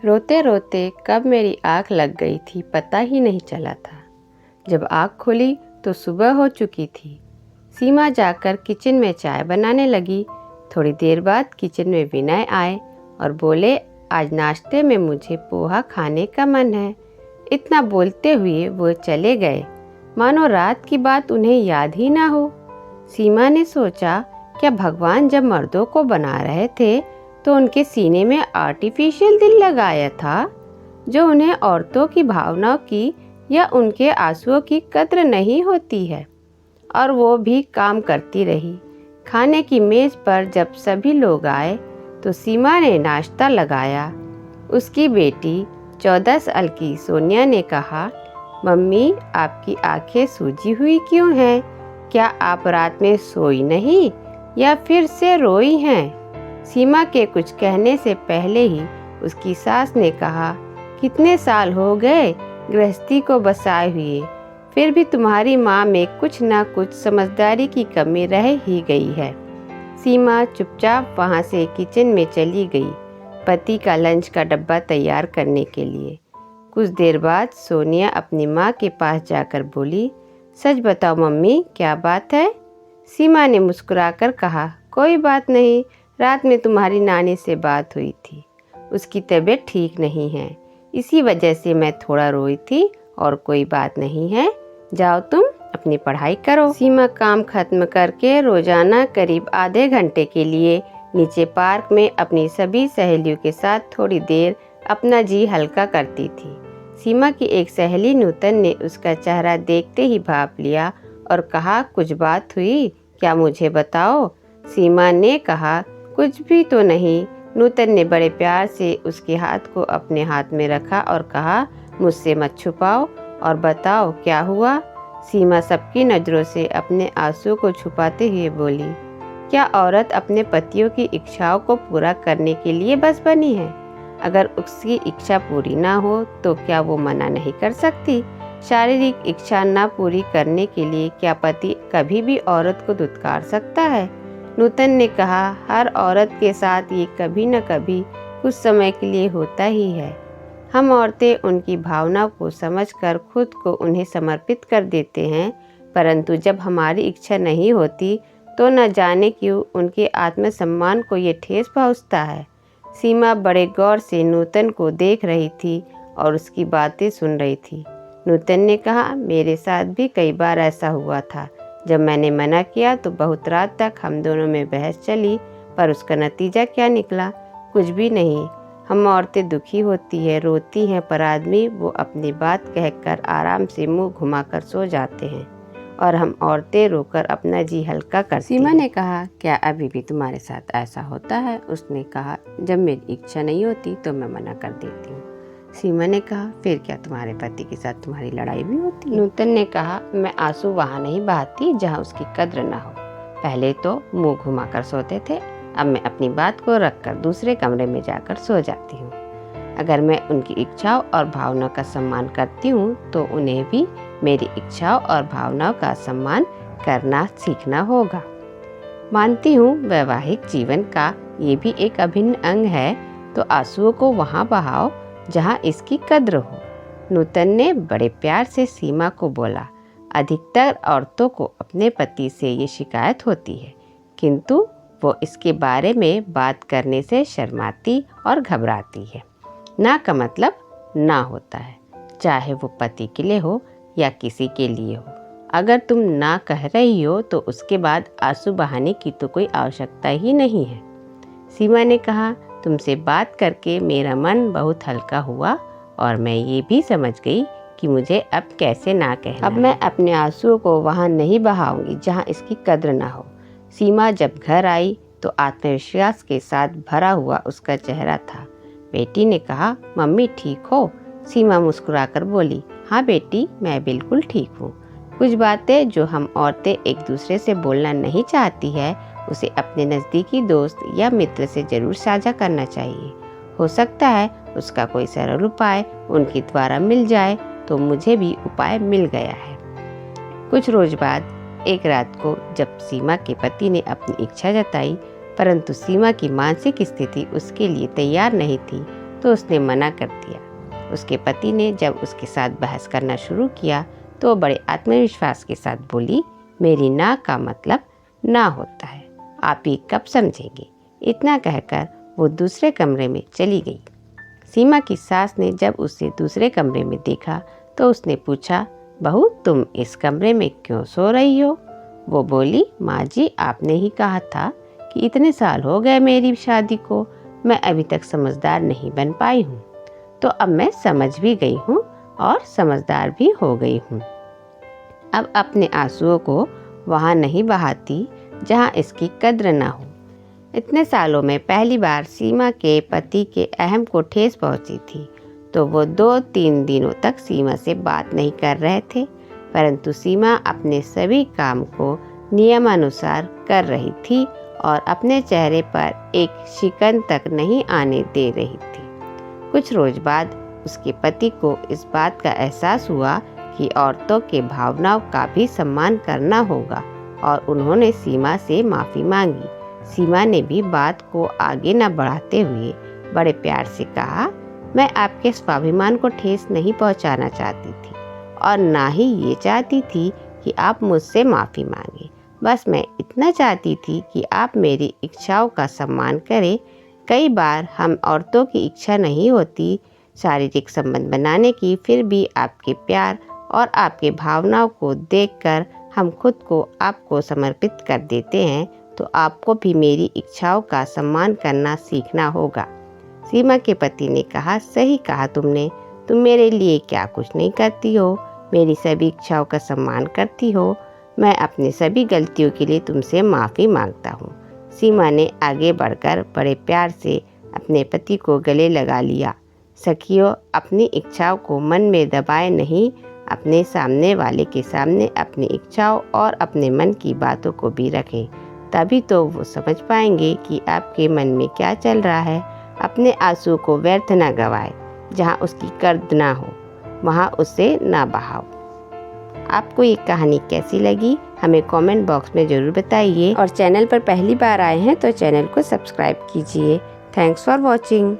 रोते रोते कब मेरी आँख लग गई थी पता ही नहीं चला था। जब आँख खुली तो सुबह हो चुकी थी। सीमा जाकर किचन में चाय बनाने लगी। थोड़ी देर बाद किचन में विनय आए और बोले, आज नाश्ते में मुझे पोहा खाने का मन है। इतना बोलते हुए वो चले गए, मानो रात की बात उन्हें याद ही ना हो। सीमा ने सोचा, क्या भगवान जब मर्दों को बना रहे थे तो उनके सीने में आर्टिफिशियल दिल लगाया था, जो उन्हें औरतों की भावनाओं की या उनके आंसुओं की कद्र नहीं होती है। और वो भी काम करती रही। खाने की मेज पर जब सभी लोग आए तो सीमा ने नाश्ता लगाया। उसकी बेटी 14 साल की सोनिया ने कहा, मम्मी आपकी आंखें सूजी हुई क्यों हैं? क्या आप रात में सोई नहीं या फिर से रोई हैं? सीमा के कुछ कहने से पहले ही उसकी सास ने कहा, कितने साल हो गए गृहस्थी को बसाए हुए, फिर भी तुम्हारी माँ में कुछ ना कुछ समझदारी की कमी रह ही गई है। सीमा चुपचाप वहाँ से किचन में चली गई, पति का लंच का डब्बा तैयार करने के लिए। कुछ देर बाद सोनिया अपनी माँ के पास जाकर बोली, सच बताओ मम्मी, क्या बात है? सीमा ने मुस्कुराकर कहा, कोई बात नहीं, रात में तुम्हारी नानी से बात हुई थी। उसकी तबीयत ठीक नहीं है, इसी वजह से मैं थोड़ा रोई थी, और कोई बात नहीं है। जाओ तुम अपनी पढ़ाई करो। सीमा काम खत्म करके रोजाना करीब आधे घंटे के लिए नीचे पार्क में अपनी सभी सहेलियों के साथ थोड़ी देर अपना जी हल्का करती थी। सीमा की एक सहेली नूतन ने उसका चेहरा देखते ही भाप लिया और कहा, कुछ बात हुई क्या, मुझे बताओ। सीमा ने कहा, कुछ भी तो नहीं। नूतन ने बड़े प्यार से उसके हाथ को अपने हाथ में रखा और कहा, मुझसे मत छुपाओ और बताओ क्या हुआ। सीमा सबकी नज़रों से अपने आंसू को छुपाते हुए बोली, क्या औरत अपने पतियों की इच्छाओं को पूरा करने के लिए बस बनी है? अगर उसकी इच्छा पूरी ना हो तो क्या वो मना नहीं कर सकती? शारीरिक इच्छा ना पूरी करने के लिए क्या पति कभी भी औरत को धुतकार सकता है? नूतन ने कहा, हर औरत के साथ ये कभी न कभी कुछ समय के लिए होता ही है। हम औरतें उनकी भावना को समझकर खुद को उन्हें समर्पित कर देते हैं, परंतु जब हमारी इच्छा नहीं होती तो न जाने क्यों उनके आत्मसम्मान को ये ठेस पहुंचता है। सीमा बड़े गौर से नूतन को देख रही थी और उसकी बातें सुन रही थी। नूतन ने कहा, मेरे साथ भी कई बार ऐसा हुआ था। जब मैंने मना किया तो बहुत रात तक हम दोनों में बहस चली, पर उसका नतीजा क्या निकला? कुछ भी नहीं। हम औरतें दुखी होती है, रोती हैं, पर आदमी वो अपनी बात कहकर आराम से मुंह घुमाकर सो जाते हैं और हम औरतें रोकर अपना जी हल्का करती हैं। सीमा ने कहा, क्या अभी भी तुम्हारे साथ ऐसा होता है? उसने कहा, जब मेरी इच्छा नहीं होती तो मैं मना कर देती हूँ। सीमा ने कहा, फिर क्या तुम्हारे पति के साथ तुम्हारी लड़ाई भी होती है? नूतन ने कहा, मैं आंसू वहाँ नहीं बहाती जहाँ उसकी कद्र ना हो। पहले तो मुंह घुमाकर सोते थे, अब मैं अपनी बात को रखकर दूसरे कमरे में जाकर सो जाती हूँ। अगर मैं उनकी इच्छाओं और भावनाओं का सम्मान करती हूँ तो उन्हें भी मेरी इच्छाओं और भावनाओं का सम्मान करना सीखना होगा। मानती हूँ वैवाहिक जीवन का ये भी एक अभिन्न अंग है, तो आंसुओं को वहाँ बहाओ जहाँ इसकी कद्र हो। नूतन ने बड़े प्यार से सीमा को बोला, अधिकतर औरतों को अपने पति से ये शिकायत होती है, किंतु वो इसके बारे में बात करने से शर्माती और घबराती है। ना का मतलब ना होता है, चाहे वो पति के लिए हो या किसी के लिए हो। अगर तुम ना कह रही हो तो उसके बाद आंसू बहाने की तो कोई आवश्यकता ही नहीं है। सीमा ने कहा, तुमसे बात करके मेरा मन बहुत हल्का हुआ और मैं ये भी समझ गई कि मुझे अब कैसे ना कहना। अब मैं अपने आंसुओं को वहाँ नहीं बहाऊंगी जहाँ इसकी कद्र ना हो। सीमा जब घर आई तो आत्मविश्वास के साथ भरा हुआ उसका चेहरा था। बेटी ने कहा, मम्मी ठीक हो? सीमा मुस्कुराकर बोली, हाँ बेटी, मैं बिल्कुल ठीक हूँ। कुछ बातें जो हम औरतें एक दूसरे से बोलना नहीं चाहती है, उसे अपने नज़दीकी दोस्त या मित्र से ज़रूर साझा करना चाहिए। हो सकता है उसका कोई सरल उपाय उनके द्वारा मिल जाए, तो मुझे भी उपाय मिल गया है। कुछ रोज बाद एक रात को जब सीमा के पति ने अपनी इच्छा जताई, परंतु सीमा की मानसिक स्थिति उसके लिए तैयार नहीं थी, तो उसने मना कर दिया। उसके पति ने जब उसके साथ बहस करना शुरू किया तो वो बड़े आत्मविश्वास के साथ बोली, मेरी ना का मतलब ना होता है, आप ये कब समझेंगे। इतना कहकर वो दूसरे कमरे में चली गई। सीमा की सास ने जब उसे दूसरे कमरे में देखा तो उसने पूछा, बहू तुम इस कमरे में क्यों सो रही हो। वो बोली, माँ जी आपने ही कहा था कि इतने साल हो गए मेरी शादी को, मैं अभी तक समझदार नहीं बन पाई हूँ, तो अब मैं समझ भी गई हूँ और समझदार भी हो गई हूँ। अब अपने आंसुओं को वहाँ नहीं बहाती जहाँ इसकी कद्र ना हो। इतने सालों में पहली बार सीमा के पति के अहम को ठेस पहुँची थी, तो वो 2-3 दिनों तक सीमा से बात नहीं कर रहे थे, परंतु सीमा अपने सभी काम को नियमानुसार कर रही थी और अपने चेहरे पर एक शिकन तक नहीं आने दे रही थी। कुछ रोज बाद उसके पति को इस बात का एहसास हुआ कि औरतों के भावनाओं का भी सम्मान करना होगा और उन्होंने सीमा से माफ़ी मांगी। सीमा ने भी बात को आगे न बढ़ाते हुए बड़े प्यार से कहा, मैं आपके स्वाभिमान को ठेस नहीं पहुंचाना चाहती थी और ना ही ये चाहती थी कि आप मुझसे माफ़ी मांगे। बस मैं इतना चाहती थी कि आप मेरी इच्छाओं का सम्मान करें। कई बार हम औरतों की इच्छा नहीं होती शारीरिक संबंध बनाने की, फिर भी आपके प्यार और आपके भावनाओं को देखकर हम खुद को आपको समर्पित कर देते हैं, तो आपको भी मेरी इच्छाओं का सम्मान करना सीखना होगा। सीमा के पति ने कहा, सही कहा तुमने, तुम मेरे लिए क्या कुछ नहीं करती हो, मेरी सभी इच्छाओं का सम्मान करती हो। मैं अपनी सभी गलतियों के लिए तुमसे माफ़ी मांगता हूँ। सीमा ने आगे बढ़कर बड़े प्यार से अपने पति को गले लगा लिया। सखियों, अपनी इच्छाओं को मन में दबाए नहीं, अपने सामने वाले के सामने अपनी इच्छाओं और अपने मन की बातों को भी रखें, तभी तो वो समझ पाएंगे कि आपके मन में क्या चल रहा है। अपने आंसू को व्यर्थ न गवाए, जहाँ उसकी कर्द ना हो वहाँ उसे ना बहाओ। आपको ये कहानी कैसी लगी हमें कमेंट बॉक्स में ज़रूर बताइए और चैनल पर पहली बार आए हैं तो चैनल को सब्सक्राइब कीजिए। Thanks for watching.